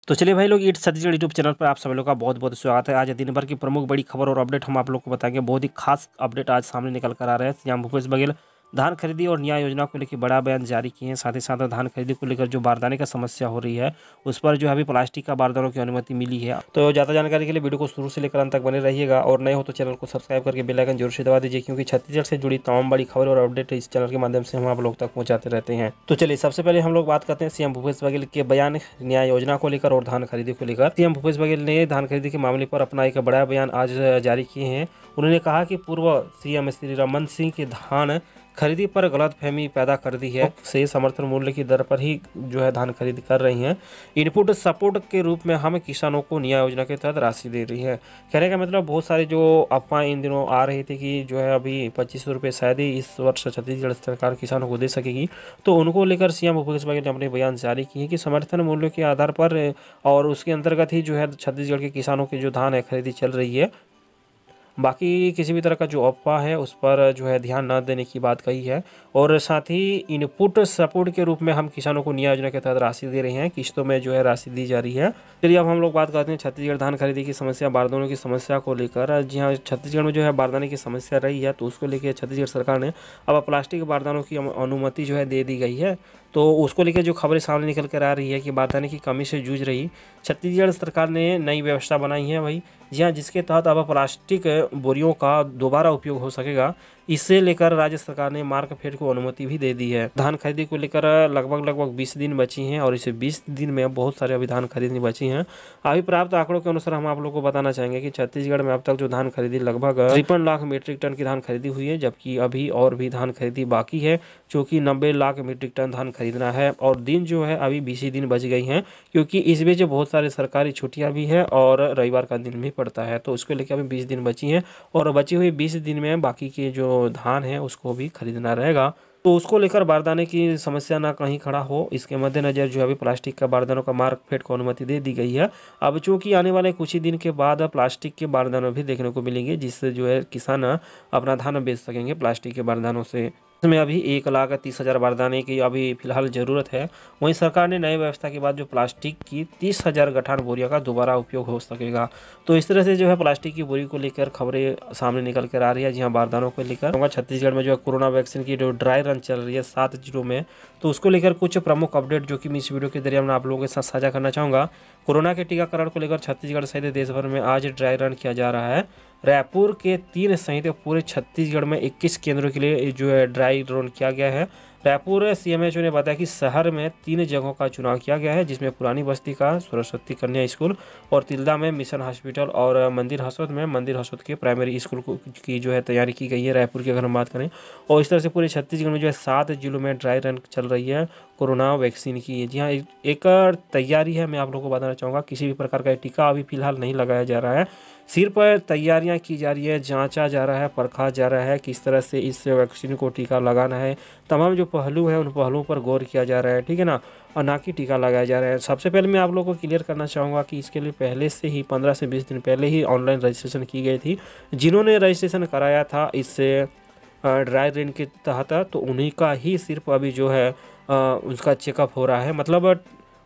तो चलिए भाई लोग, ईट छत्तीसगढ़ यूट्यूब चैनल पर आप सभी लोग का बहुत बहुत स्वागत है। आज दिन भर की प्रमुख बड़ी खबर और अपडेट हम आप लोग को बताएंगे। बहुत ही खास अपडेट आज सामने निकल कर आ रहे हैं। सीएम भूपेश बघेल धान खरीदी और न्याय योजना को लेकर बड़ा बयान जारी किए हैं। साथ ही साथ धान खरीदी को लेकर जो बारदाने का समस्या हो रही है उस पर जो है अभी प्लास्टिक का बारदानों की अनुमति मिली है। तो ज़्यादा जानकारी के लिए वीडियो को शुरू से लेकर अंत तक बने रहिएगा और नए हो तो चैनल को सब्सक्राइब करके बेल आइकन जरूर से दबा दीजिए, क्योंकि छत्तीसगढ़ से जुड़ी तमाम बड़ी खबर और अपडेट इस चैनल के माध्यम से हम आप लोग तक पहुंचाते रहते हैं। तो चलिए सबसे पहले हम लोग बात करते हैं सीएम भूपेश बघेल के बयान न्याय योजना को लेकर और धान खरीदी को लेकर। सीएम भूपेश बघेल ने धान खरीदी के मामले पर अपना एक बड़ा बयान आज जारी किए हैं। उन्होंने कहा कि पूर्व सीएम श्री रमन सिंह की धान खरीदी पर गलतफहमी पैदा कर दी है, से समर्थन मूल्य की दर पर ही जो है धान खरीदी कर रही हैं। इनपुट सपोर्ट के रूप में हम किसानों को न्याय योजना के तहत राशि दे रही है। कहने का मतलब बहुत सारे जो अफवाहें इन दिनों आ रही थी कि जो है अभी 2500 रुपये शायद ही इस वर्ष छत्तीसगढ़ सरकार किसानों को दे सकेगी, तो उनको लेकर सीएम भूपेश बघेल ने अपने बयान जारी किए कि समर्थन मूल्य के आधार पर और उसके अंतर्गत ही जो है छत्तीसगढ़ के किसानों की जो धान है खरीदी चल रही है। बाकी किसी भी तरह का जो अफवाह है उस पर जो है ध्यान न देने की बात कही है। और साथ ही इनपुट सपोर्ट के रूप में हम किसानों को न्याय योजना के तहत राशि दे रहे हैं, किस्तों में जो है राशि दी जा रही है। चलिए अब हम लोग बात करते हैं छत्तीसगढ़ धान खरीदी की समस्या, बारदानों की समस्या को लेकर। जी हाँ, छत्तीसगढ़ में जो है बारदाने की समस्या रही है, तो उसको लेकर छत्तीसगढ़ सरकार ने अब प्लास्टिक बारदानों की अनुमति जो है दे दी गई है। तो उसको लेकर जो खबरें सामने निकल कर आ रही है कि बारदाने की कमी से जूझ रही छत्तीसगढ़ सरकार ने नई व्यवस्था बनाई है भाई। जी हाँ, जिसके तहत अब प्लास्टिक बोरियों का दोबारा उपयोग हो सकेगा। इसे लेकर राज्य सरकार ने मार्कफेड को अनुमति भी दे दी है। धान खरीदी को लेकर लगभग 20 दिन बची हैं और इसे 20 दिन में बहुत सारे अभी धान खरीदनी बची हैं। अभी प्राप्त आंकड़ों के अनुसार हम आप लोगों को बताना चाहेंगे कि छत्तीसगढ़ में अब तक जो धान खरीदी लगभग 53 लाख मीट्रिक टन की धान खरीदी हुई है, जबकि अभी और भी धान खरीदी बाकी है, जो कि 90 लाख मीट्रिक टन धान खरीदना है। और दिन जो है अभी 20 ही दिन बच गई हैं, क्योंकि इस बीच बहुत सारे सरकारी छुट्टियां भी है और रविवार का दिन भी पड़ता है। तो उसको लेकर अभी 20 दिन बची हैं और बची हुई 20 दिन में बाकी के जो धान है उसको भी खरीदना रहेगा। तो उसको लेकर बारदाने की समस्या ना कहीं खड़ा हो, इसके मद्देनजर जो अभी प्लास्टिक का बारदानों का मार्कफेड को अनुमति दे दी गई है। अब चूंकि आने वाले कुछ ही दिन के बाद प्लास्टिक के बारदानों भी देखने को मिलेंगे, जिससे जो है किसान अपना धान बेच सकेंगे प्लास्टिक के बारदानों से। इसमें अभी 1,30,000 बारदाने की अभी फिलहाल ज़रूरत है। वहीं सरकार ने नई व्यवस्था के बाद जो प्लास्टिक की 30,000 गठान बोरियों का दोबारा उपयोग हो सकेगा। तो इस तरह से जो है प्लास्टिक की बोरी को लेकर खबरें सामने निकल कर आ रही है। जी हाँ, बारदानों को लेकर छत्तीसगढ़ में जो है कोरोना वैक्सीन की जो ड्राई रन चल रही है 7 जिलों में, तो उसको लेकर कुछ प्रमुख अपडेट जो कि मैं इस वीडियो के जरिए आप लोगों के साथ साझा करना चाहूँगा। कोरोना के टीकाकरण को लेकर छत्तीसगढ़ सहित देश भर में आज ड्राई रन किया जा रहा है। रायपुर के 3 सहित पूरे छत्तीसगढ़ में 21 केंद्रों के लिए जो है ड्राई रन किया गया है। रायपुर सीएमएचओ ने बताया कि शहर में 3 जगहों का चुनाव किया गया है, जिसमें पुरानी बस्ती का सरस्वती कन्या स्कूल और तिल्दा में मिशन हॉस्पिटल और मंदिर हसोद में मंदिर हसोद के प्राइमरी स्कूल की जो है तैयारी की गई है रायपुर की अगर हम बात करें। और इस तरह से पूरे छत्तीसगढ़ में जो है 7 जिलों में ड्राई रन चल रही है कोरोना वैक्सीन की। जी हाँ, एक तैयारी है, मैं आप लोगों को बताना चाहूँगा। किसी भी प्रकार का टीका अभी फिलहाल नहीं लगाया जा रहा है, सिर्फ तैयारियां की जा रही है, जांचा जा रहा है, परखा जा रहा है किस तरह से इस वैक्सीन को टीका लगाना है। तमाम जो पहलू है उन पहलुओं पर गौर किया जा रहा है, ठीक है ना, और ना कि टीका लगाया जा रहा है। सबसे पहले मैं आप लोगों को क्लियर करना चाहूँगा कि इसके लिए पहले से ही 15 से 20 दिन पहले ही ऑनलाइन रजिस्ट्रेशन की गई थी। जिन्होंने रजिस्ट्रेशन कराया था इससे ड्राई रन के तहत, तो उन्हीं का ही सिर्फ अभी जो है उसका चेकअप हो रहा है, मतलब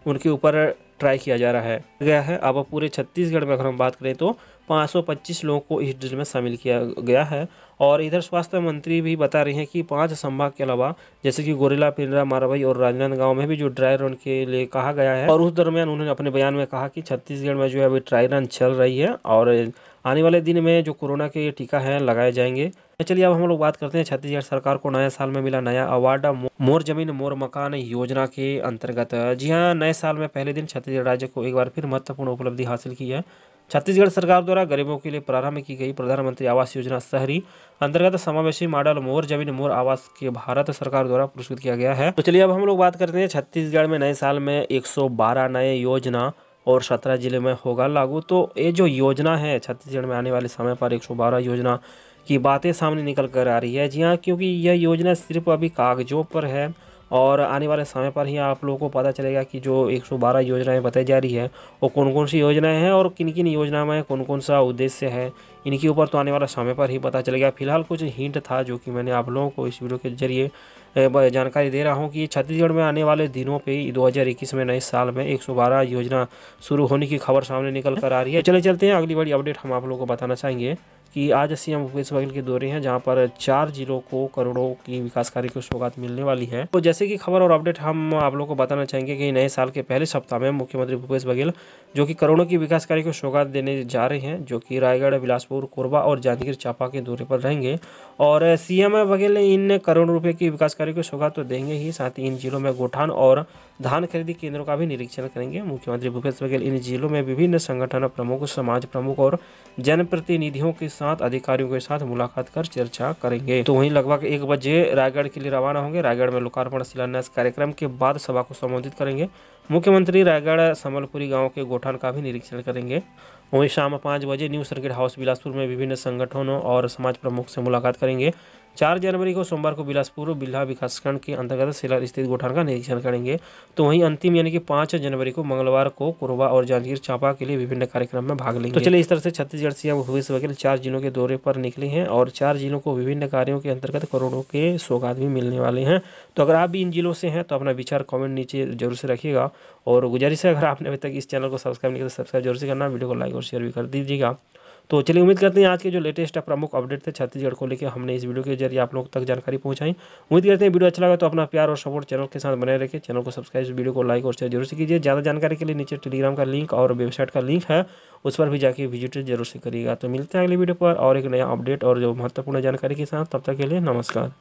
उनके ऊपर ट्राई किया जा रहा है गया है। अब पूरे छत्तीसगढ़ में अगर हम बात करें तो 525 लोगों को इस ड्रिल में शामिल किया गया है। और इधर स्वास्थ्य मंत्री भी बता रही हैं कि 5 संभाग के अलावा जैसे कि गोरेला, पिंजरा, मारवाई और राजनांदगांव में भी जो ड्राई रन के लिए कहा गया है। और उस दरमियान उन्होंने अपने बयान में कहा कि छत्तीसगढ़ में जो है अभी ड्राई रन चल रही है और आने वाले दिन में जो कोरोना के टीका है लगाए जाएंगे। चलिए अब हम लोग बात करते हैं छत्तीसगढ़ सरकार को नए साल में मिला नया अवार्ड मोर जमीन मोर मकान योजना के अंतर्गत। जी हाँ, नए साल में पहले दिन छत्तीसगढ़ राज्य को एक बार फिर महत्वपूर्ण उपलब्धि हासिल की है। छत्तीसगढ़ सरकार द्वारा गरीबों के लिए प्रारंभ की गई प्रधानमंत्री आवास योजना शहरी अंतर्गत समावेशी मॉडल मोर जमीन मोर आवास के भारत सरकार द्वारा पुरस्कृत किया गया है। तो चलिए अब हम लोग बात करते हैं छत्तीसगढ़ में नए साल में 112 नए योजना और 17 जिले में होगा लागू। तो ये जो योजना है छत्तीसगढ़ में आने वाले समय पर 112 योजना की बातें सामने निकल कर आ रही है। जी हाँ, क्योंकि यह योजना सिर्फ अभी कागजों पर है और आने वाले समय पर ही आप लोगों को पता चलेगा कि जो 112 योजनाएं बताई जा रही है वो कौन कौन सी योजनाएं हैं और किन किन योजनाओं में कौन कौन सा उद्देश्य है, इनके ऊपर तो आने वाला समय पर ही पता चलेगा। फिलहाल कुछ हिंट था जो कि मैंने आप लोगों को इस वीडियो के जरिए जानकारी दे रहा हूं कि छत्तीसगढ़ में आने वाले दिनों पे 2021 में नए साल में 112 योजना शुरू होने की खबर सामने निकल कर आ रही है। चले चलते हैं अगली बड़ी अपडेट हम आप लोगों को बताना चाहेंगे कि आज सीएम भूपेश बघेल के दौरे हैं जहां पर 4 जिलों को करोड़ों की विकास कार्य की सौगात मिलने वाली है। तो जैसे कि खबर और अपडेट हम आप लोगों को बताना चाहेंगे कि नए साल के पहले सप्ताह में मुख्यमंत्री भूपेश बघेल जो कि करोड़ों की विकास कार्य को सौगात देने जा रहे हैं, जो कि रायगढ़, बिलासपुर, कोरबा और जांजगीर चांपा के दौरे पर रहेंगे। और सीएम बघेल इन करोड़ों रुपए की विकास कार्य को सौगात तो देंगे ही, साथ ही इन जिलों में गोठान और धान खरीदी केंद्रों का भी निरीक्षण करेंगे। मुख्यमंत्री भूपेश बघेल इन जिलों में विभिन्न संगठन प्रमुख, समाज प्रमुख और जनप्रतिनिधियों के साथ, अधिकारियों के साथ मुलाकात कर चर्चा करेंगे। तो वहीं लगभग 1 बजे रायगढ़ के लिए रवाना होंगे। रायगढ़ में लोकार्पण शिलान्यास कार्यक्रम के बाद सभा को संबोधित करेंगे। मुख्यमंत्री रायगढ़ समलपुरी गांव के गोठान का भी निरीक्षण करेंगे। वहीं शाम 5 बजे न्यू सर्किट हाउस बिलासपुर में विभिन्न संगठनों और समाज प्रमुख से मुलाकात करेंगे। 4 जनवरी को सोमवार को बिलासपुर बिल्हा विकासखंड के अंतर्गत सिलर स्थित गोठान का निरीक्षण करेंगे। तो वहीं अंतिम यानी कि 5 जनवरी को मंगलवार को कोरबा और जांजगीर चांपा के लिए विभिन्न कार्यक्रम में भाग लेंगे। तो चलिए इस तरह से छत्तीसगढ़ सीएम भूपेश बघेल 4 जिलों के दौरे पर निकले हैं और 4 जिलों को विभिन्न कार्यों के अंतर्गत करोड़ों के सौगात भी मिलने वाले हैं। तो अगर आप भी इन जिलों से हैं तो अपना विचार कमेंट नीचे जरूर से रखिएगा। और गुजारिश है, अगर आपने अभी तक इस चैनल को सब्सक्राइब नहीं किया तो सब्सक्राइब जरूर से करना, वीडियो को लाइक और शेयर भी कर दीजिएगा। तो चलिए उम्मीद करते हैं आज के जो लेटेस्ट प्रमुख अपडेट थे छत्तीसगढ़ को लेकर हमने इस वीडियो के जरिए आप लोगों तक जानकारी पहुंचाई। उम्मीद करते हैं वीडियो अच्छा लगा तो अपना प्यार और सपोर्ट चैनल के साथ बने रखिए। चैनल को सब्सक्राइब, वीडियो को लाइक और शेयर जरूर से कीजिए। ज़्यादा जानकारी के लिए नीचे टेलीग्राम का लिंक और वेबसाइट का लिंक है, उस पर भी जाके विजिट जरूर से करिएगा। तो मिलते हैं अगली वीडियो पर और एक नया अपडेट और जो महत्वपूर्ण जानकारी के साथ। तब तक के लिए नमस्कार।